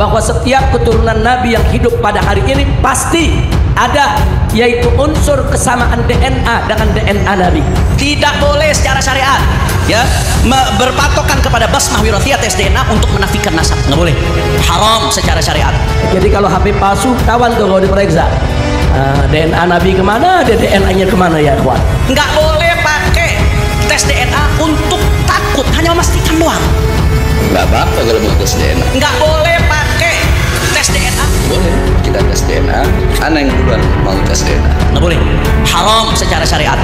bahwa setiap keturunan Nabi yang hidup pada hari ini pasti ada, yaitu unsur kesamaan DNA dengan DNA Nabi. Tidak boleh secara syariat ya berpatokan kepada basmah wirathiyah tes DNA untuk menafikan nasab, nggak boleh, haram secara syariat. Jadi kalau HP palsu tawan tuh kalau diperiksa, DNA Nabi kemana, DNA-nya kemana ya kawan? Nggak boleh pakai tes DNA untuk takut, hanya memastikan doang. Nggak apa-apa kalau mau tes DNA. Nggak boleh pakai tes DNA. Boleh kita tes DNA. Ana yang duluan mau tes DNA. Nggak boleh, haram secara syariat.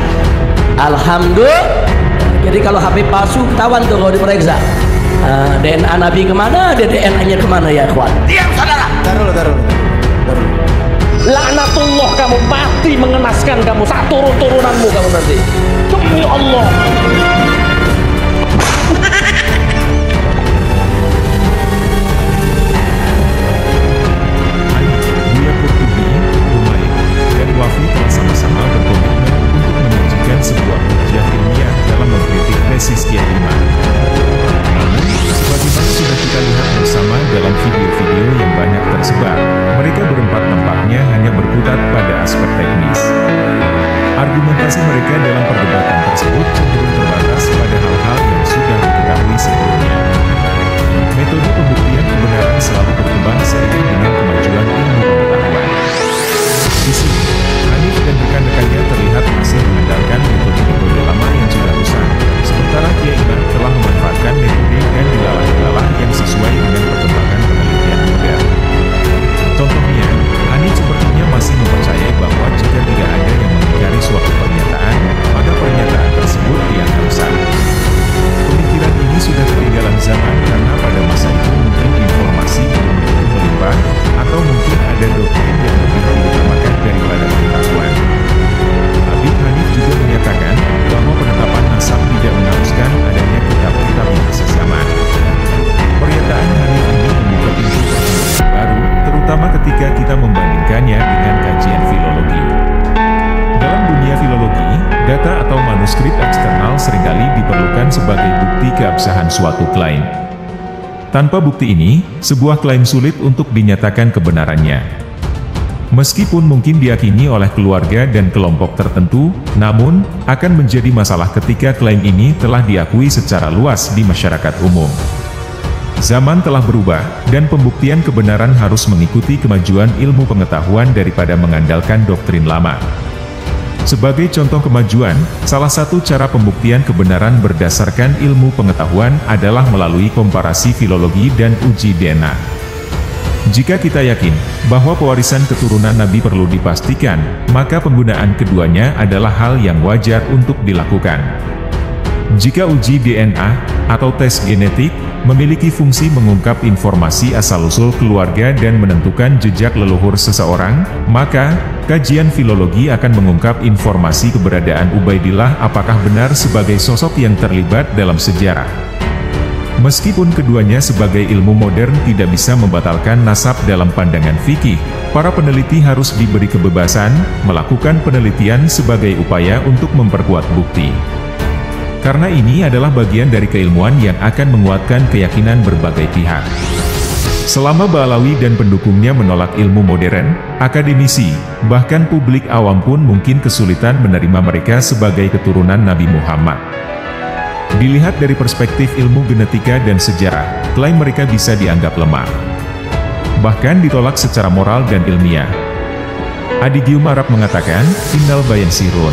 Alhamdulillah. Jadi kalau HP palsu ketahuan tuh kalau diperiksa, DNA Nabi kemana, DNA-nya kemana ya kawan? Diam saudara. Taruh. Laknatullah, kamu mati mengenaskan kamu, satu turunanmu kamu nanti. Demi Allah. Buya Qurtubi, Humayun, dan Wafi telah sama-sama berkomitmen untuk menyajikan sebuah hujjah ilmiah dalam mengkritik tesis Kiai Imam. Namun, sebagaimana sudah kita lihat bersama dalam video-video yang banyak tersebar, mereka berempat nampaknya hanya berkutat pada aspek teknis. Argumentasi mereka dalam perdebatan tersebut cenderung terbatas pada hal-hal yang sudah diketahui sebelumnya. Metode pembuktian kebenaran selalu berkembang seiring dengan kemajuan ilmu pengetahuan. Di sini, Hanif dan rekan-rekannya terlihat masih mengandalkan metode-metode lama yang sudah rusak, sementara Kiai Imam telah memanfaatkan metode dan dilalah-lalah yang sesuai dengan perkembangan penelitian modern. Contohnya, Hanif sepertinya masih mempercayai bahwa jika tidak ada yang mengingkari suatu pernyataan, maka pernyataan tersebut dianggap sah. Pemikiran ini sudah ketinggalan zaman karena pada masa itu mungkin informasi belum begitu melimpah, atau mungkin ada doktrin yang lebih diutamakan daripada pengetahuan. Habib Hanif juga menyatakan bahwa penetapan nasab tidak mengharuskan adanya kitab-kitab yang sezaman. Pernyataan Hanif ini membuka pintu perkembangan baru, terutama ketika kita membandingkannya dengan kajian filologi. Dalam dunia filologi, data atau manuskrip eksternal seringkali diperlukan sebagai bukti keabsahan suatu klaim. Tanpa bukti ini, sebuah klaim sulit untuk dinyatakan kebenarannya. Meskipun mungkin diyakini oleh keluarga dan kelompok tertentu, namun, akan menjadi masalah ketika klaim ini telah diakui secara luas di masyarakat umum. Zaman telah berubah, dan pembuktian kebenaran harus mengikuti kemajuan ilmu pengetahuan daripada mengandalkan doktrin lama. Sebagai contoh kemajuan, salah satu cara pembuktian kebenaran berdasarkan ilmu pengetahuan adalah melalui komparasi filologi dan uji DNA. Jika kita yakin bahwa pewarisan keturunan Nabi perlu dipastikan, maka penggunaan keduanya adalah hal yang wajar untuk dilakukan. Jika uji DNA atau tes genetik memiliki fungsi mengungkap informasi asal-usul keluarga dan menentukan jejak leluhur seseorang, maka kajian filologi akan mengungkap informasi keberadaan Ubaidillah apakah benar sebagai sosok yang terlibat dalam sejarah. Meskipun keduanya sebagai ilmu modern tidak bisa membatalkan nasab dalam pandangan fikih, para peneliti harus diberi kebebasan melakukan penelitian sebagai upaya untuk memperkuat bukti. Karena ini adalah bagian dari keilmuan yang akan menguatkan keyakinan berbagai pihak. Selama Ba'alawi dan pendukungnya menolak ilmu modern, akademisi, bahkan publik awam pun mungkin kesulitan menerima mereka sebagai keturunan Nabi Muhammad. Dilihat dari perspektif ilmu genetika dan sejarah, klaim mereka bisa dianggap lemah. Bahkan ditolak secara moral dan ilmiah. Adigium Arab mengatakan, Innal bayan sirun.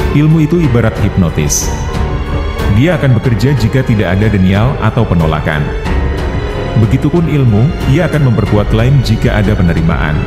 Ilmu itu ibarat hipnotis. Dia akan bekerja jika tidak ada denial atau penolakan. Begitupun ilmu, ia akan memperkuat klaim jika ada penerimaan.